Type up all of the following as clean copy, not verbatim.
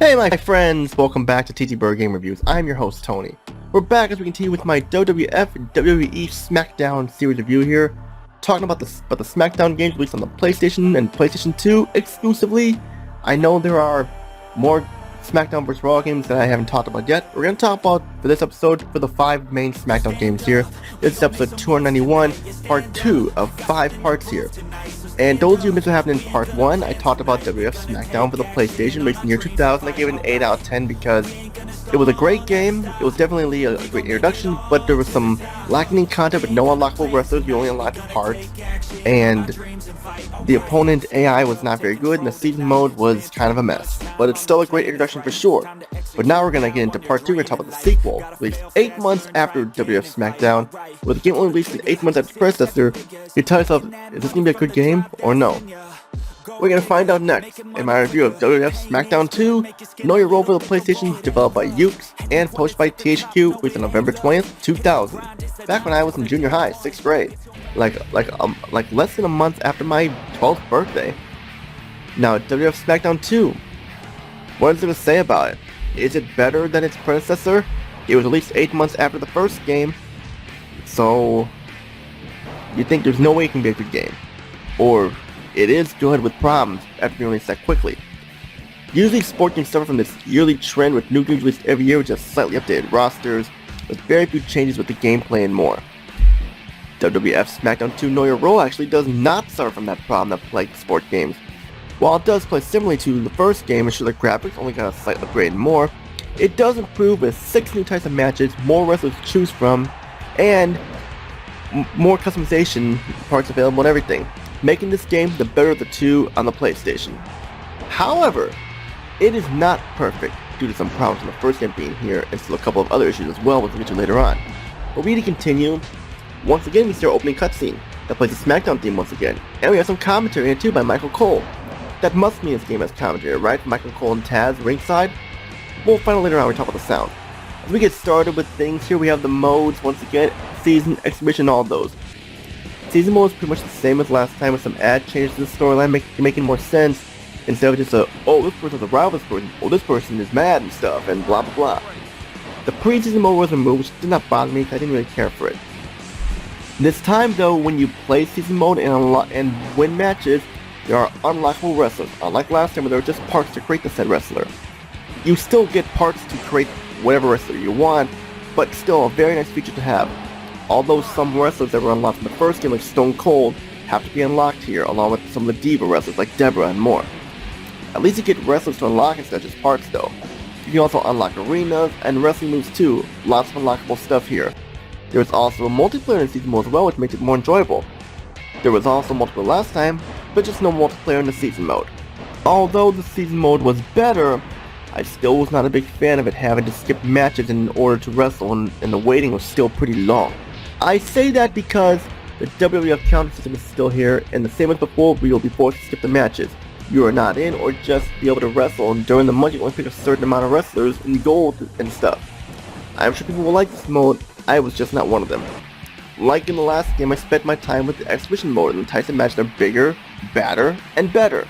Hey my friends, welcome back to TTBurger Game Reviews. I'm your host Tony. We're back as we continue with my WWF and WWE Smackdown series review here, talking about the Smackdown games released on the PlayStation and PlayStation 2 exclusively. I know there are more Smackdown vs. Raw games that I haven't talked about yet. We're going to talk about, for this episode, for the 5 main Smackdown games here. This is episode 291, part 2 of 5 parts here. And those of you who missed what happened in part 1, I talked about WWF Smackdown for the PlayStation released in the year 2000. I gave it an 8 out of 10 because it was a great game. It was definitely a great introduction, but there was some lacking in content with no unlockable wrestlers. You only unlocked parts, and the opponent AI was not very good, and the season mode was kind of a mess. But it's still a great introduction for sure. But now we're going to get into part 2. We're going to talk about the sequel, released 8 months after WWF Smackdown. With the game only released 8 months after the predecessor, you tell yourself, is this going to be a good game or no? We're going to find out next in my review of WWF Smackdown 2, Know Your Role for the PlayStation, developed by Ukes and published by THQ, released on November 20th, 2000. Back when I was in junior high, 6th grade. Like less than a month after my 12th birthday. Now, WWF Smackdown 2. What is there to say about it? Is it better than its predecessor? It was released 8 months after the first game, so you think there's no way it can be a good game. Or it is good with problems after being released that quickly. Usually sport games suffer from this yearly trend with new games released every year with just slightly updated rosters, with very few changes with the gameplay and more. WWF Smackdown 2 Know Your Role actually does not suffer from that problem that plagued sport games. While it does play similarly to the first game and sure the graphics only got a slight upgrade and more, it does improve with 6 new types of matches, more wrestlers to choose from, and more customization parts available and everything, making this game the better of the two on the PlayStation. However, it is not perfect due to some problems in the first game being here and still a couple of other issues as well, which we'll get to later on. But we need to continue. Once again, we see our opening cutscene that plays the Smackdown theme once again, and we have some commentary in it too by Michael Cole. That must mean this game has commentary, right? Michael Cole and Taz ringside. We'll find out later on when we talk about the sound. As we get started with things, here we have the modes once again, season, exhibition, all those. Season mode is pretty much the same as last time with some add changes to the storyline, making more sense instead of just oh, this person's a rival this person, oh, this person is mad and stuff, and blah blah blah. The pre-season mode was removed, which did not bother me because I didn't really care for it. This time though, when you play season mode and win matches, there are unlockable wrestlers, unlike last time where there were just parts to create the said wrestler. You still get parts to create whatever wrestler you want, but still a very nice feature to have. Although some wrestlers that were unlocked in the first game like Stone Cold have to be unlocked here, along with some of the Diva wrestlers like Deborah and more. At least you get wrestlers to unlock instead of just parts though. You can also unlock arenas and wrestling moves too, lots of unlockable stuff here. There is also a multiplayer in season mode as well, which makes it more enjoyable. There was also multiplayer last time, but just no multiplayer in the season mode. Although the season mode was better, I still was not a big fan of it having to skip matches in order to wrestle, and the waiting was still pretty long. I say that because the WWF counter system is still here, and the same as before, we will be forced to skip the matches. You are not in or just be able to wrestle, and during the month you only pick a certain amount of wrestlers in gold and stuff. I'm sure people will like this mode, I was just not one of them. Like in the last game, I spent my time with the exhibition mode, and the types of matches are bigger, badder, and better.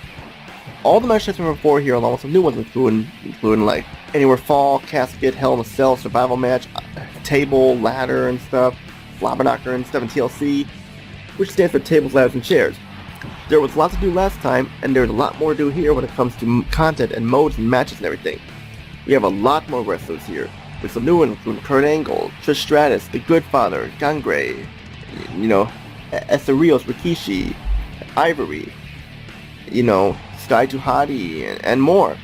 All the matches from before here, along with some new ones, including like Anywhere Fall, Casket, Hell in a Cell, Survival Match, Table, Ladder and stuff, Flabberknocker and stuff, and TLC, which stands for Tables, Ladders, and Chairs. There was lots to do last time, and there's a lot more to do here when it comes to content and modes and matches and everything. We have a lot more wrestlers here, with some new ones including Kurt Angle, Trish Stratus, The Good Father, Gangre, Essa Rios, Rikishi, Ivory, Sky Tuhati, and more.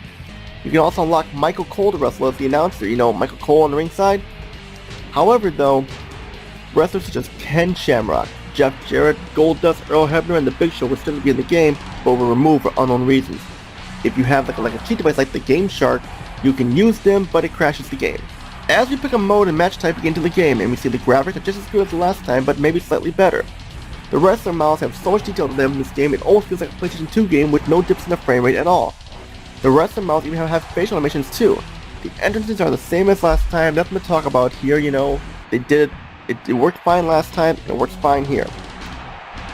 You can also unlock Michael Cole to wrestle as the announcer, Michael Cole on the ringside. However though, wrestlers such as Ken Shamrock, Jeff Jarrett, Goldust, Earl Hebner, and The Big Show will still be in the game, but were removed for unknown reasons. If you have like a cheat device like the Game Shark, you can use them, but it crashes the game. As we pick a mode and match type into the game, and we see the graphics are just as good as the last time, but maybe slightly better. The wrestler models have so much detail to them in this game, it almost feels like a PlayStation 2 game with no dips in the frame rate at all. The wrestler models even have facial animations too. The entrances are the same as last time, nothing to talk about here, it worked fine last time, it works fine here.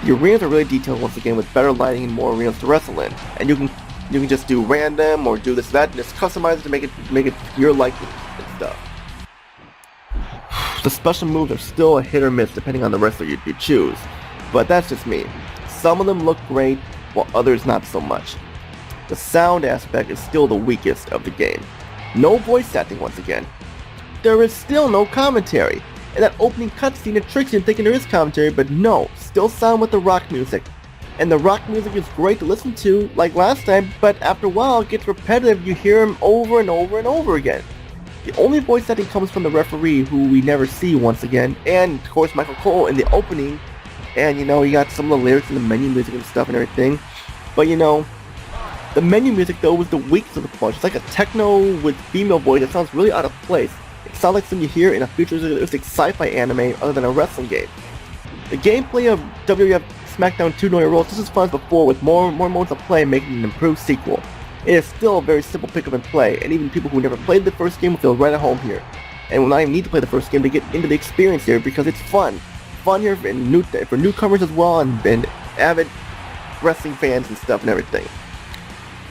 The arenas are really detailed once again with better lighting and more arenas to wrestle in, and you can You can just do random or do this, that, and just customize it to make it your liking and stuff. The special moves are still a hit or miss depending on the wrestler you choose, but that's just me. Some of them look great, while others not so much. The sound aspect is still the weakest of the game. No voice acting once again. There is still no commentary, and that opening cutscene it tricks you into thinking there is commentary, but no, still sound with the rock music. And the rock music is great to listen to, like last time, but after a while it gets repetitive. You hear him over and over and over again. The only voice acting comes from the referee, who we never see once again, and of course Michael Cole in the opening. And you got some of the lyrics and the menu music and stuff and everything. But the menu music though was the weakest of the bunch. It's like a techno with female voice that sounds really out of place. It sounds like something you hear in a futuristic sci-fi anime other than a wrestling game. The gameplay of WWF Smackdown 2 Know Your Role is just as fun as before, with more modes of play, making an improved sequel. It is still a very simple pick up and play, and even people who never played the first game will feel right at home here, and will not even need to play the first game to get into the experience here, because it's fun. Fun here for newcomers as well, and avid wrestling fans and stuff and everything.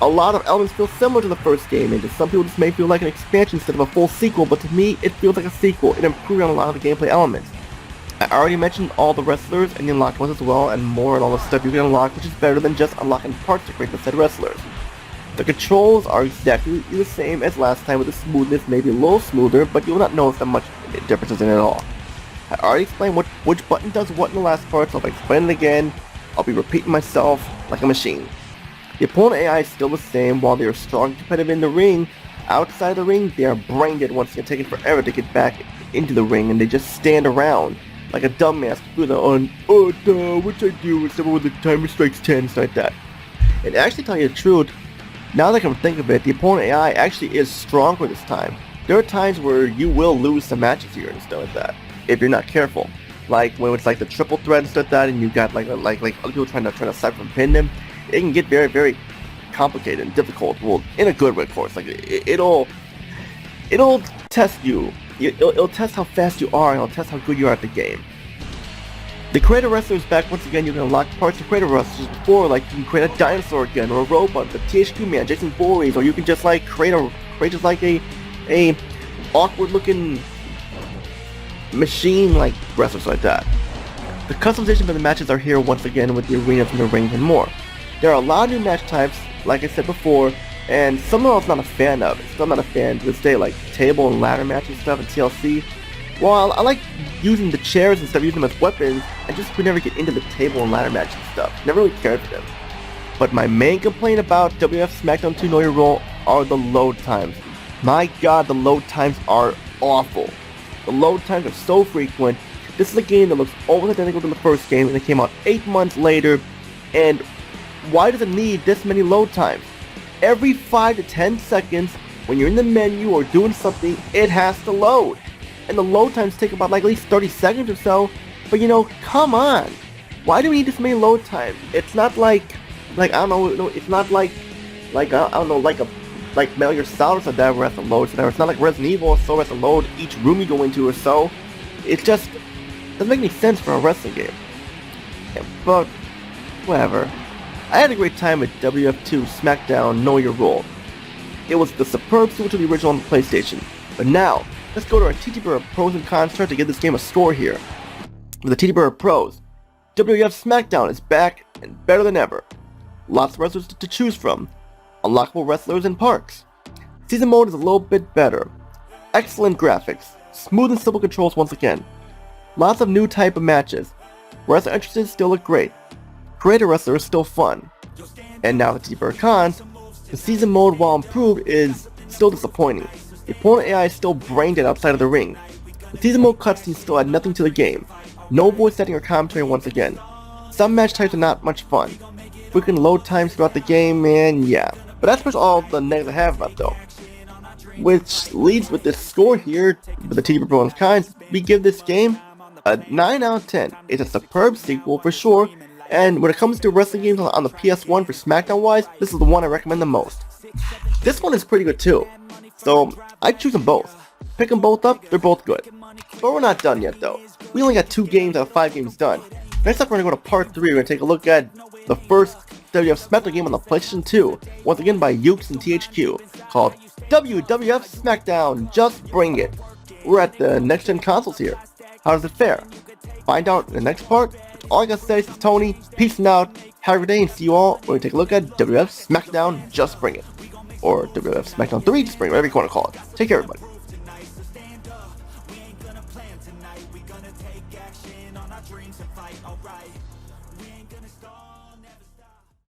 A lot of elements feel similar to the first game, and to some people this may feel like an expansion instead of a full sequel, but to me it feels like a sequel. It improved on a lot of the gameplay elements. I already mentioned all the wrestlers and the unlocked ones as well, and more and all the stuff you can unlock, which is better than just unlocking parts to create the said wrestlers. The controls are exactly the same as last time, with the smoothness maybe a little smoother, but you will not notice that much differences in it at all. I already explained which button does what in the last part, so if I explain it again, I'll be repeating myself like a machine. The opponent AI is still the same. While they are strong and competitive in the ring, outside the ring they are brain dead once again, taking forever to get back into the ring, and they just stand around like a dumbass through the what I do with someone when the timer strikes 10 and stuff like that. And actually, tell you the truth, now that I can think of it, the opponent AI actually is stronger this time. There are times where you will lose some matches here and stuff like that if you're not careful. Like when it's like the triple threat and stuff like that, and you got like other people trying to cypher and pin them. It can get very, very complicated and difficult. Well, in a good way, of course. Like it'll test you. It'll test how fast you are, and it'll test how good you are at the game. The creator wrestler is back once again. You can unlock parts of creator wrestlers before, like you can create a dinosaur again, or a robot, the THQ man, Jason Voorhees, or you can just like create just like a awkward looking machine like wrestlers like that. The customization for the matches are here once again, with the arenas and the rings and more. There are a lot of new match types, like I said before, and some of them I'm not a fan of. Still not a fan to this day, like table and ladder matches and stuff in TLC. While I like using the chairs and stuff, using them as weapons, I just could never get into the table and ladder match and stuff. Never really cared for them. But my main complaint about WWF Smackdown 2 Know Your Role are the load times. My god, the load times are awful. The load times are so frequent. This is a game that looks almost identical to the first game, and it came out 8 months later, and why does it need this many load times? Every 5 to 10 seconds, when you're in the menu or doing something, it has to load. And the load times take about like at least 30 seconds or so, but come on. Why do we need this many load times? It's not like I don't know, it's not like I don't know, like Metal Gear Solid or something that where it has to load, so it's not like Resident Evil or so it has to load each room you go into or so. It just doesn't make any sense for a wrestling game. Yeah, but whatever. I had a great time with WWF 2 Smackdown Know Your Role. It was the superb sequel to the original on the PlayStation. But now, let's go to our TTBurger pros and cons chart to give this game a score here. With the TTBurger pros, WWF Smackdown is back and better than ever. Lots of wrestlers to choose from. Unlockable wrestlers and parts. Season mode is a little bit better. Excellent graphics. Smooth and simple controls once again. Lots of new type of matches. Wrestler entrances still look great. Creator wrestler is still fun. And now the TTBurger cons, the season mode, while improved, is still disappointing. The opponent AI is still brain dead outside of the ring. The season mode cutscenes still add nothing to the game. No voice setting or commentary once again. Some match types are not much fun. Frequent load times throughout the game, and yeah. But that's pretty much all the negatives I have about it though. Which leads with this score here, with the TTBurger pros and cons, we give this game a 9 out of 10. It's a superb sequel for sure. And when it comes to wrestling games on the PS1 for Smackdown wise, this is the one I recommend the most. This one is pretty good too, so I choose them both. Pick them both up, they're both good. But we're not done yet though. We only got 2 games out of 5 games done. Next up we're going to go to part 3, we're going to take a look at the first WWF Smackdown game on the PlayStation 2, once again by Ukes and THQ, called WWF Smackdown, Just Bring It. We're at the next-gen consoles here. How does it fare? Find out in the next part. All I gotta say is Tony, peace out, have a good day, and see you all when we take a look at WWF Smackdown, Just Bring It. Or WWF Smackdown 3, Just Bring It, whatever you want to call it. Take care, everybody. Dreams and fight, alright. We ain't gonna stop.